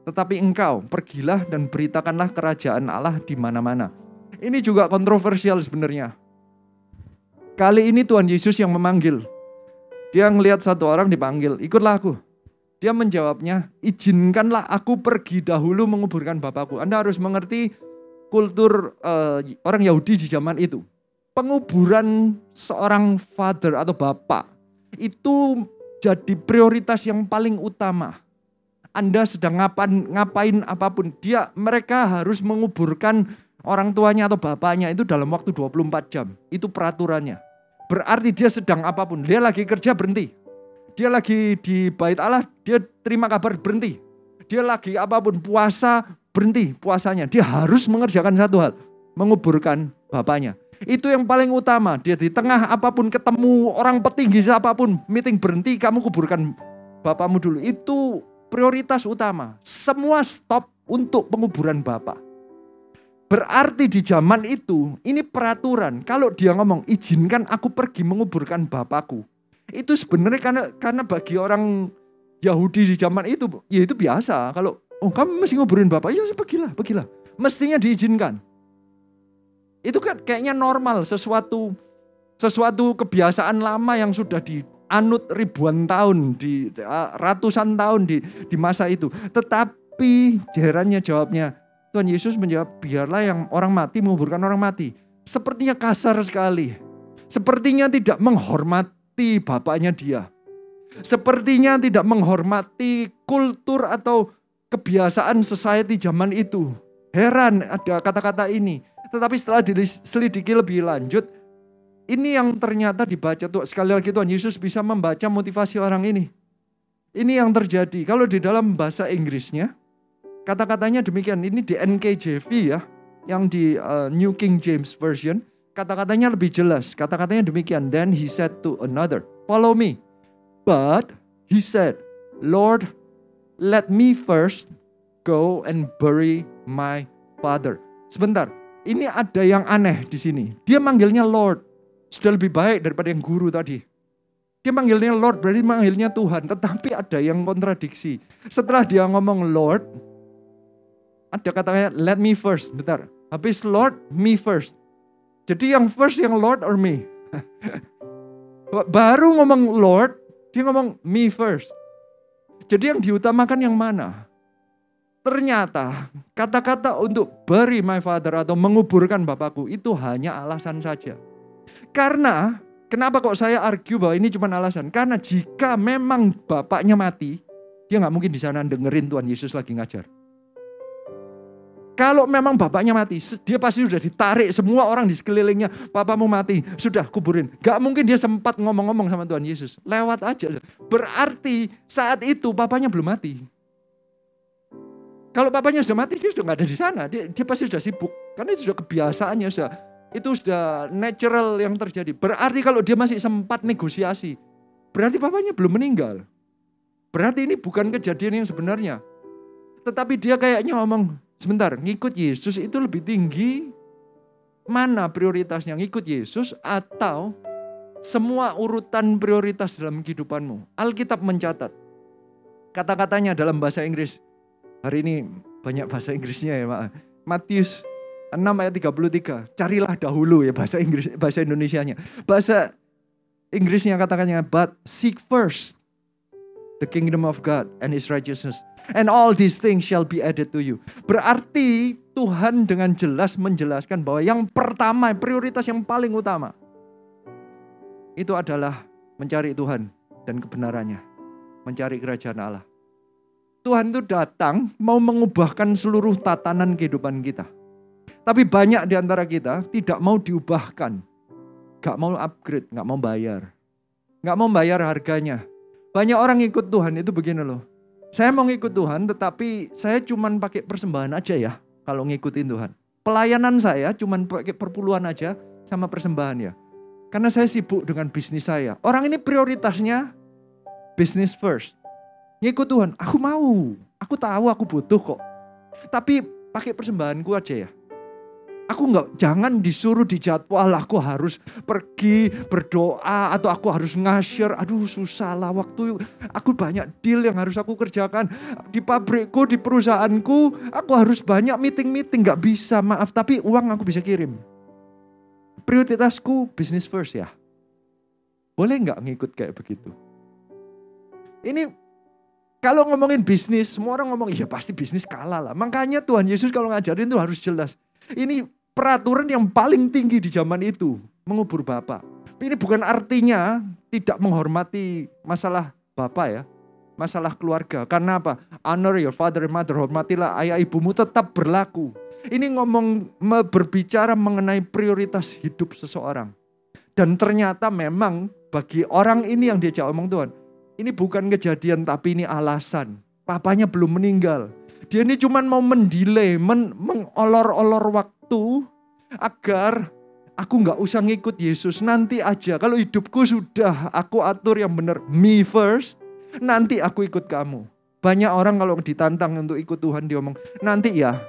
Tetapi engkau pergilah dan beritakanlah kerajaan Allah di mana-mana. Ini juga kontroversial sebenarnya. Kali ini Tuhan Yesus yang memanggil. Dia ngelihat satu orang dipanggil, ikutlah aku. Dia menjawabnya, izinkanlah aku pergi dahulu menguburkan bapakku. Anda harus mengerti kultur orang Yahudi di zaman itu. Penguburan seorang father atau bapak itu jadi prioritas yang paling utama. Anda sedang ngapain apapun, mereka harus menguburkan orang tuanya atau bapaknya itu dalam waktu 24 jam. Itu peraturannya. Berarti dia sedang apapun, dia lagi kerja berhenti. Dia lagi di bait Allah, dia terima kabar berhenti. Dia lagi apapun, puasa berhenti puasanya. Dia harus mengerjakan satu hal, menguburkan bapaknya. Itu yang paling utama. Dia di tengah apapun ketemu orang petinggi siapapun, meeting berhenti, kamu kuburkan bapakmu dulu. Itu prioritas utama. Semua stop untuk penguburan bapak. Berarti di zaman itu, ini peraturan. Kalau dia ngomong, izinkan aku pergi menguburkan bapakku. Itu sebenarnya karena bagi orang Yahudi di zaman itu, ya itu biasa. Kalau, kamu mesti nguburin bapak, ya pergilah. Mestinya diizinkan. Itu kan kayaknya normal, sesuatu kebiasaan lama yang sudah dianut ribuan tahun, ratusan tahun di masa itu. Tetapi herannya jawabnya, Tuhan Yesus menjawab, biarlah yang orang mati menguburkan orang mati. Sepertinya kasar sekali. Sepertinya tidak menghormati bapaknya dia. Sepertinya tidak menghormati kultur atau kebiasaan society zaman itu. Heran ada kata-kata ini. Tetapi setelah diselidiki lebih lanjut, ini yang ternyata dibaca tuh, sekali lagi Tuhan Yesus bisa membaca motivasi orang ini. Ini yang terjadi. Kalau di dalam bahasa Inggrisnya, kata-katanya demikian. Ini di NKJV ya, yang di New King James Version, kata-katanya lebih jelas. Kata-katanya demikian. Then he said to another, follow me. But he said, Lord, let me first go and bury my father. Sebentar. Ini ada yang aneh di sini. Dia manggilnya Lord. Sudah lebih baik daripada yang guru tadi. Dia manggilnya Lord, berarti manggilnya Tuhan. Tetapi ada yang kontradiksi. Setelah dia ngomong Lord, ada katanya let me first. Bentar. Habis Lord, me first. Jadi yang first yang Lord or me? Baru ngomong Lord, dia ngomong me first. Jadi yang diutamakan yang mana? Ternyata kata-kata untuk bury my father atau menguburkan bapakku itu hanya alasan saja. Karena kenapa kok saya argue bahwa ini cuma alasan? Karena jika memang bapaknya mati, dia nggak mungkin di sana dengerin Tuhan Yesus lagi ngajar. Kalau memang bapaknya mati, dia pasti sudah ditarik semua orang di sekelilingnya. Papamu mati, sudah kuburin. Gak mungkin dia sempat ngomong-ngomong sama Tuhan Yesus. Lewat aja. Berarti saat itu papanya belum mati. Kalau papanya sudah mati, dia sudah gak ada di sana. Dia pasti sudah sibuk. Karena itu sudah kebiasaannya. Itu sudah natural yang terjadi. Berarti kalau dia masih sempat negosiasi, berarti papanya belum meninggal. Berarti ini bukan kejadian yang sebenarnya. Tetapi dia kayaknya ngomong, sebentar, ngikut Yesus itu lebih tinggi. Mana prioritasnya, ngikut Yesus atau semua urutan prioritas dalam kehidupanmu? Alkitab mencatat. Kata-katanya dalam bahasa Inggris. Hari ini banyak bahasa Inggrisnya ya, Pak. Matius 6 ayat 33. Carilah dahulu ya bahasa Inggris, bahasa Indonesianya. Bahasa Inggrisnya katakannya, but seek first the kingdom of God and His righteousness. And all these things shall be added to you. Berarti Tuhan dengan jelas menjelaskan bahwa yang pertama, prioritas yang paling utama, itu adalah mencari Tuhan dan kebenarannya. Mencari kerajaan Allah. Tuhan itu datang mau mengubahkan seluruh tatanan kehidupan kita. Tapi banyak di antara kita tidak mau diubahkan. Gak mau upgrade, gak mau bayar. Gak mau bayar harganya. Banyak orang ikut Tuhan itu begini loh. Saya mau ngikut Tuhan tetapi saya cuman pakai persembahan aja ya kalau ngikutin Tuhan. Pelayanan saya cuman pakai perpuluhan aja sama persembahan ya. Karena saya sibuk dengan bisnis saya. Orang ini prioritasnya business first. Ngikut Tuhan, aku mau. Aku tahu aku butuh kok. Tapi pakai persembahanku aja ya. Aku jangan disuruh dijadwal, aku harus pergi berdoa atau aku harus nge-share. Aduh susah lah waktu, aku banyak deal yang harus aku kerjakan. Di pabrikku, di perusahaanku, aku harus banyak meeting-meeting. Gak bisa, maaf, tapi uang aku bisa kirim. Prioritasku business first ya. Boleh gak ngikut kayak begitu? Ini kalau ngomongin bisnis, semua orang ngomong, iya pasti bisnis kalah lah. Makanya Tuhan Yesus kalau ngajarin itu harus jelas. Ini peraturan yang paling tinggi di zaman itu, mengubur Bapa. Ini bukan artinya tidak menghormati masalah Bapa ya, masalah keluarga. Karena apa? Honor your father and mother, hormatilah ayah ibumu, tetap berlaku. Ini berbicara mengenai prioritas hidup seseorang. Dan ternyata memang bagi orang ini yang diajak omong Tuhan, ini bukan kejadian tapi ini alasan. Papanya belum meninggal. Dia ini cuma mau mendelay, mengolor-olor waktu agar aku gak usah ngikut Yesus. Nanti aja, kalau hidupku sudah aku atur yang benar, me first, nanti aku ikut kamu. Banyak orang kalau ditantang untuk ikut Tuhan, dia ngomong, nanti ya,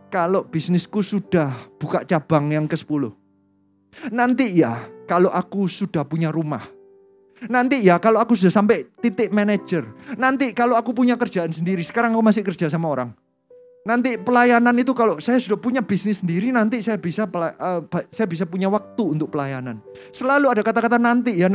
kalau bisnisku sudah buka cabang yang ke-10. Nanti ya, kalau aku sudah punya rumah. Nanti ya kalau aku sudah sampai titik manajer. Nanti kalau aku punya kerjaan sendiri. Sekarang aku masih kerja sama orang. Nanti pelayanan itu kalau saya sudah punya bisnis sendiri. Nanti saya bisa punya waktu untuk pelayanan. Selalu ada kata-kata nanti ya.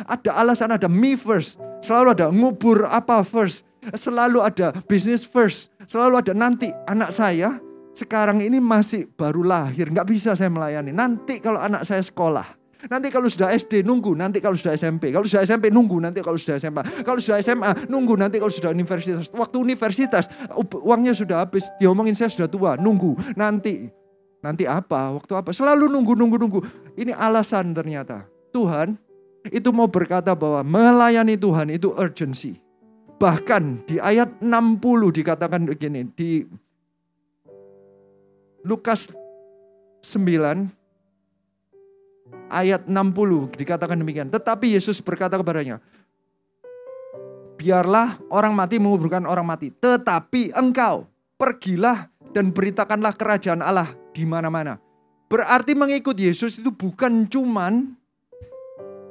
Ada alasan, ada me first. Selalu ada ngubur apa first. Selalu ada business first. Selalu ada nanti anak saya sekarang ini masih baru lahir. Gak bisa saya melayani. Nanti kalau anak saya sekolah. Nanti kalau sudah SD nunggu, nanti kalau sudah SMP. Kalau sudah SMP nunggu, nanti kalau sudah SMA. Kalau sudah SMA nunggu, nanti kalau sudah universitas. Waktu universitas uangnya sudah habis. Diomongin saya sudah tua, nunggu. Nanti apa? Waktu apa? Selalu nunggu. Ini alasan ternyata. Tuhan itu mau berkata bahwa melayani Tuhan itu urgency. Bahkan di ayat 60 dikatakan begini. Di Lukas 9 ayat 60 dikatakan demikian. Tetapi Yesus berkata kepadanya, biarlah orang mati menguburkan orang mati. Tetapi engkau pergilah dan beritakanlah kerajaan Allah di mana-mana. Berarti mengikut Yesus itu bukan cuman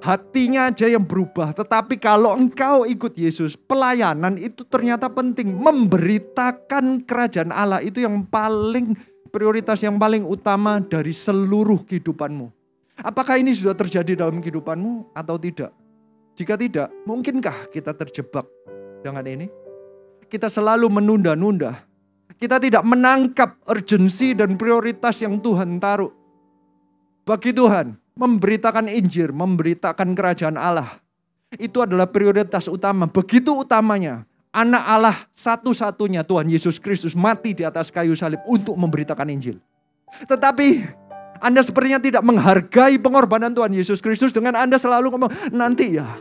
hatinya aja yang berubah. Tetapi kalau engkau ikut Yesus, pelayanan itu ternyata penting. Memberitakan kerajaan Allah itu yang paling prioritas, yang paling utama dari seluruh kehidupanmu. Apakah ini sudah terjadi dalam kehidupanmu atau tidak? Jika tidak, mungkinkah kita terjebak dengan ini? Kita selalu menunda-nunda. Kita tidak menangkap urgensi dan prioritas yang Tuhan taruh. Bagi Tuhan, memberitakan Injil, memberitakan kerajaan Allah. Itu adalah prioritas utama. Begitu utamanya, Anak Allah satu-satunya Tuhan Yesus Kristus mati di atas kayu salib untuk memberitakan Injil. Tetapi Anda sepertinya tidak menghargai pengorbanan Tuhan Yesus Kristus dengan Anda selalu ngomong, nanti ya.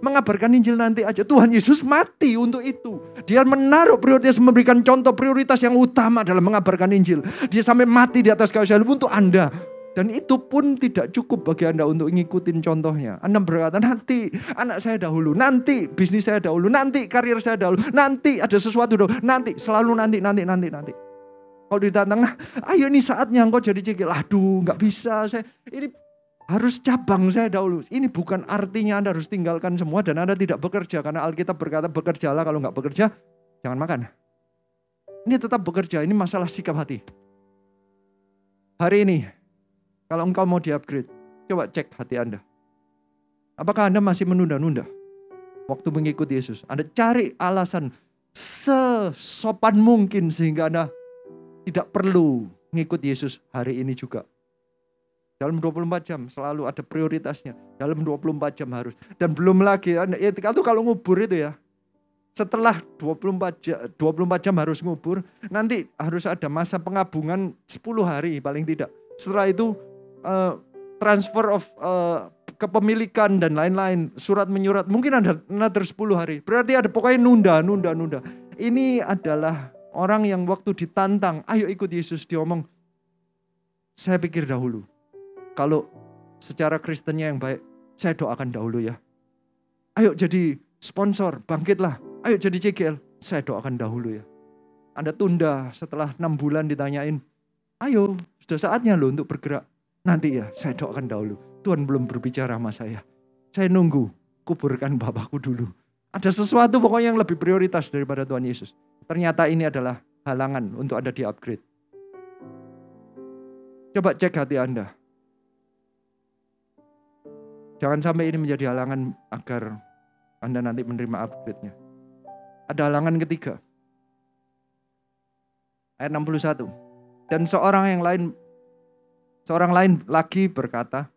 Mengabarkan Injil nanti aja. Tuhan Yesus mati untuk itu. Dia menaruh prioritas, memberikan contoh prioritas yang utama dalam mengabarkan Injil. Dia sampai mati di atas kayu salib untuk Anda. Dan itu pun tidak cukup bagi Anda untuk ngikutin contohnya. Anda berkata, nanti anak saya dahulu, nanti bisnis saya dahulu, nanti karir saya dahulu, nanti ada sesuatu dahulu, nanti, selalu nanti. Kalau ditantang, nah ayo ini saatnya engkau jadi cekil. Aduh gak bisa, ini harus cabang saya dahulu. Ini bukan artinya Anda harus tinggalkan semua dan Anda tidak bekerja. Karena Alkitab berkata bekerjalah, kalau gak bekerja jangan makan. Ini tetap bekerja, ini masalah sikap hati. Hari ini, kalau engkau mau di-upgrade, coba cek hati Anda. Apakah Anda masih menunda-nunda waktu mengikuti Yesus? Anda cari alasan sesopan mungkin sehingga Anda tidak perlu mengikuti Yesus hari ini juga. Dalam 24 jam selalu ada prioritasnya. Dalam 24 jam harus. Dan belum lagi, ya itu kalau ngubur itu ya. Setelah 24 jam harus ngubur, nanti harus ada masa pengabungan 10 hari paling tidak. Setelah itu transfer of kepemilikan dan lain-lain, surat menyurat, mungkin ada another 10 hari. Berarti ada pokoknya nunda. Ini adalah orang yang waktu ditantang, ayo ikut Yesus, dia ngomong, saya pikir dahulu. Kalau secara Kristennya yang baik, saya doakan dahulu ya. Ayo jadi sponsor, bangkitlah. Ayo jadi CGL, saya doakan dahulu ya. Anda tunda setelah 6 bulan ditanyain, ayo sudah saatnya loh untuk bergerak. Nanti ya, saya doakan dahulu. Tuhan belum berbicara sama saya. Saya nunggu, kuburkan bapakku dulu. Ada sesuatu pokoknya yang lebih prioritas daripada Tuhan Yesus. Ternyata ini adalah halangan untuk Anda di-upgrade. Coba cek hati Anda. Jangan sampai ini menjadi halangan agar Anda nanti menerima upgrade-nya. Ada halangan ketiga. Ayat 61. Dan seorang lain lagi berkata,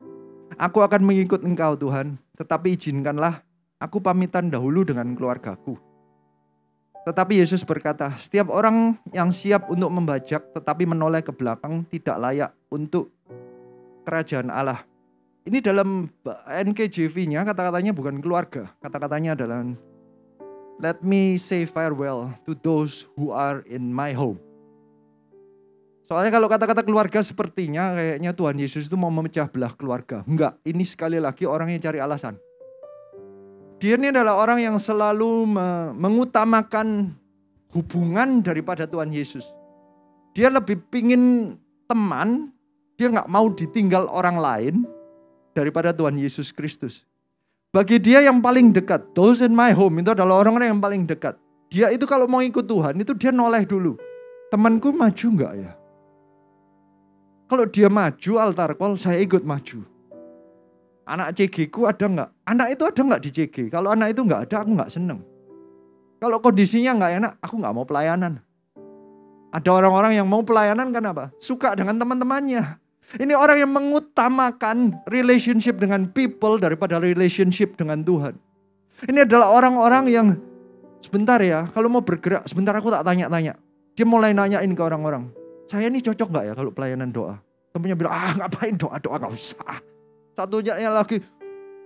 aku akan mengikut engkau Tuhan, tetapi izinkanlah aku pamitan dahulu dengan keluargaku. Tetapi Yesus berkata, setiap orang yang siap untuk membajak tetapi menoleh ke belakang tidak layak untuk kerajaan Allah. Ini dalam NKJV-nya kata-katanya bukan keluarga. Kata-katanya adalah, let me say farewell to those who are in my home. Soalnya kalau kata-kata keluarga sepertinya kayaknya Tuhan Yesus itu mau memecah belah keluarga. Enggak, ini sekali lagi orang yang cari alasan. Dia ini adalah orang yang selalu mengutamakan hubungan daripada Tuhan Yesus. Dia lebih pingin teman, dia gak mau ditinggal orang lain daripada Tuhan Yesus Kristus. Bagi dia yang paling dekat, those in my home, itu adalah orang-orang yang paling dekat. Dia itu kalau mau ikut Tuhan, itu dia noleh dulu. Temanku maju gak ya? Kalau dia maju altar call, saya ikut maju. Anak CG ku ada enggak? Anak itu ada enggak di CG? Kalau anak itu enggak ada, aku enggak seneng. Kalau kondisinya enggak enak, aku enggak mau pelayanan. Ada orang-orang yang mau pelayanan kan apa? Suka dengan teman-temannya. Ini orang yang mengutamakan relationship dengan people daripada relationship dengan Tuhan. Ini adalah orang-orang yang sebentar ya, kalau mau bergerak, sebentar aku tak tanya-tanya. Dia mulai nanyain ke orang-orang. Saya ini cocok gak ya kalau pelayanan doa? Temennya bilang, ngapain doa-doa, gak usah. Satunya lagi,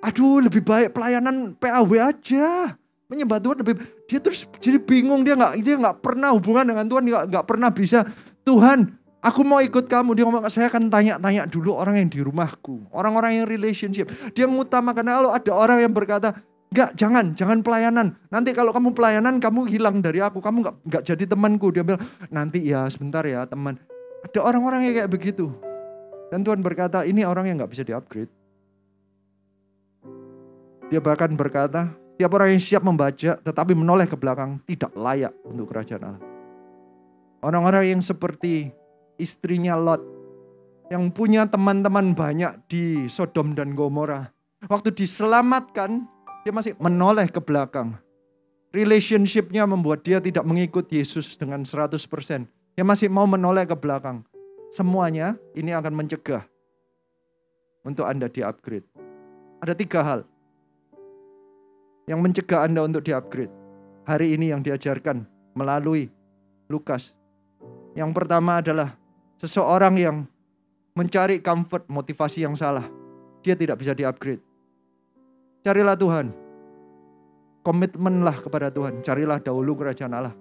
aduh lebih baik pelayanan PAW aja. Menyembah Tuhan lebih, dia terus jadi bingung, dia gak pernah hubungan dengan Tuhan, gak pernah bisa. Tuhan, aku mau ikut kamu. Dia ngomong, saya akan tanya-tanya dulu orang yang di rumahku. Orang-orang yang relationship. Dia mengutamakan, kalau ada orang yang berkata, enggak, jangan pelayanan. Nanti kalau kamu pelayanan, kamu hilang dari aku. Kamu enggak jadi temanku. Dia bilang, nanti ya sebentar ya teman. Ada orang-orang yang kayak begitu. Dan Tuhan berkata, ini orang yang enggak bisa di-upgrade. Dia bahkan berkata, tiap orang yang siap membaca tetapi menoleh ke belakang tidak layak untuk kerajaan Allah. Orang-orang yang seperti istrinya Lot, yang punya teman-teman banyak di Sodom dan Gomora. Waktu diselamatkan, dia masih menoleh ke belakang. Relationship-nya membuat dia tidak mengikut Yesus dengan 100%. Dia masih mau menoleh ke belakang. Semuanya ini akan mencegah untuk Anda di-upgrade. Ada 3 hal yang mencegah Anda untuk di-upgrade. hari ini yang diajarkan melalui Lukas. Yang pertama adalah seseorang yang mencari comfort, motivasi yang salah. Dia tidak bisa di-upgrade. Carilah Tuhan. Komitmenlah kepada Tuhan. Carilah dahulu kerajaan Allah.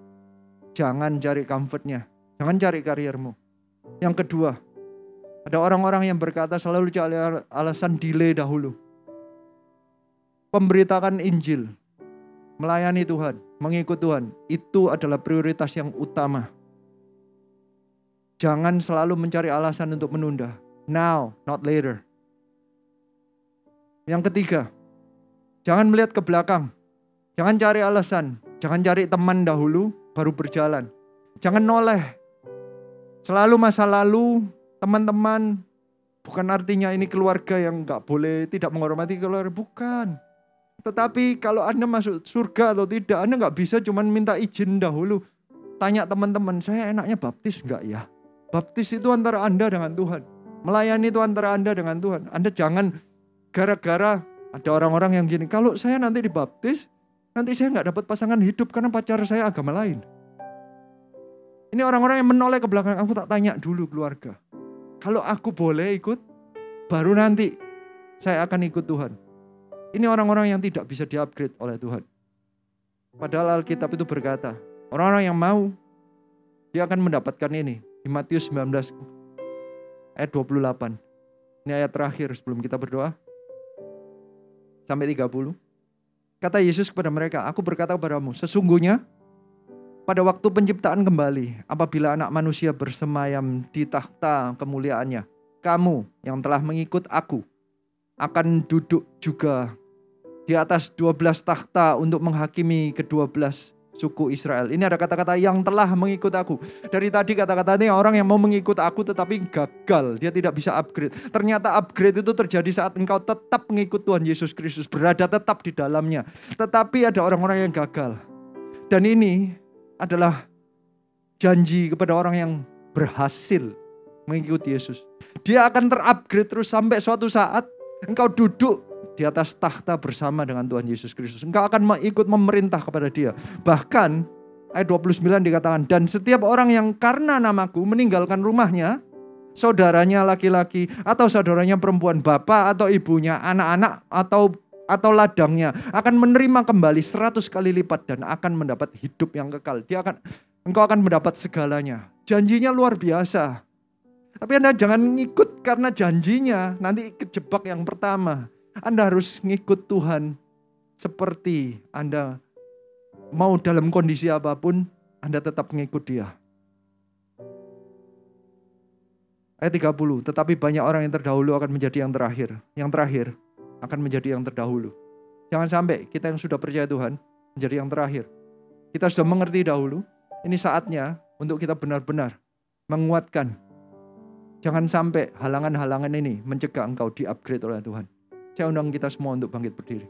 Jangan cari comfortnya. Jangan cari kariermu. Yang kedua, ada orang-orang yang berkata selalu cari alasan delay dahulu. Pemberitakan Injil, melayani Tuhan, mengikut Tuhan, itu adalah prioritas yang utama. Jangan selalu mencari alasan untuk menunda. Now, not later. Yang ketiga, jangan melihat ke belakang. Jangan cari alasan. Jangan cari teman dahulu, baru berjalan. Jangan noleh. Selalu masa lalu, teman-teman, bukan artinya ini keluarga yang gak boleh, tidak menghormati keluarga. Bukan. Tetapi kalau Anda masuk surga atau tidak, Anda gak bisa cuma minta izin dahulu. Tanya teman-teman, saya enaknya baptis gak ya? Baptis itu antara Anda dengan Tuhan. Melayani itu antara Anda dengan Tuhan. Anda jangan gara-gara ada orang-orang yang gini, kalau saya nanti dibaptis, nanti saya gak dapat pasangan hidup karena pacar saya agama lain. Ini orang-orang yang menoleh ke belakang. Aku tak tanya dulu keluarga. Kalau aku boleh ikut, baru nanti saya akan ikut Tuhan. Ini orang-orang yang tidak bisa di-upgrade oleh Tuhan. Padahal Alkitab itu berkata, orang-orang yang mau, dia akan mendapatkan ini. Di Matius 19 ayat 28. Ini ayat terakhir sebelum kita berdoa. Sampai 30. Kata Yesus kepada mereka, aku berkata kepadamu, sesungguhnya pada waktu penciptaan kembali, apabila anak manusia bersemayam di takhta kemuliaannya, kamu yang telah mengikut aku akan duduk juga di atas 12 takhta untuk menghakimi ke-12 suku Israel. Ini ada kata-kata yang telah mengikut aku. Dari tadi kata-katanya orang yang mau mengikut aku tetapi gagal. Dia tidak bisa upgrade. Ternyata upgrade itu terjadi saat engkau tetap mengikut Tuhan Yesus Kristus. Berada tetap di dalamnya. Tetapi ada orang-orang yang gagal. Dan ini adalah janji kepada orang yang berhasil mengikuti Yesus. Dia akan terupgrade terus sampai suatu saat engkau duduk di atas takhta bersama dengan Tuhan Yesus Kristus. Engkau akan ikut memerintah kepada dia. Bahkan ayat 29 dikatakan, dan setiap orang yang karena namaku meninggalkan rumahnya, saudaranya laki-laki atau saudaranya perempuan, bapak atau ibunya, anak-anak atau ladangnya, akan menerima kembali 100 kali lipat dan akan mendapat hidup yang kekal. Engkau akan mendapat segalanya. Janjinya luar biasa. Tapi Anda jangan ngikut karena janjinya, nanti kejebak yang pertama. Anda harus ngikut Tuhan seperti Anda mau dalam kondisi apapun, Anda tetap ngikut Dia. Ayat 30, tetapi banyak orang yang terdahulu akan menjadi yang terakhir. Yang terakhir akan menjadi yang terdahulu. Jangan sampai kita yang sudah percaya Tuhan menjadi yang terakhir. Kita sudah mengerti dahulu, ini saatnya untuk kita benar-benar menguatkan. Jangan sampai halangan-halangan ini mencegah engkau di-upgrade oleh Tuhan. Saya undang kita semua untuk bangkit berdiri.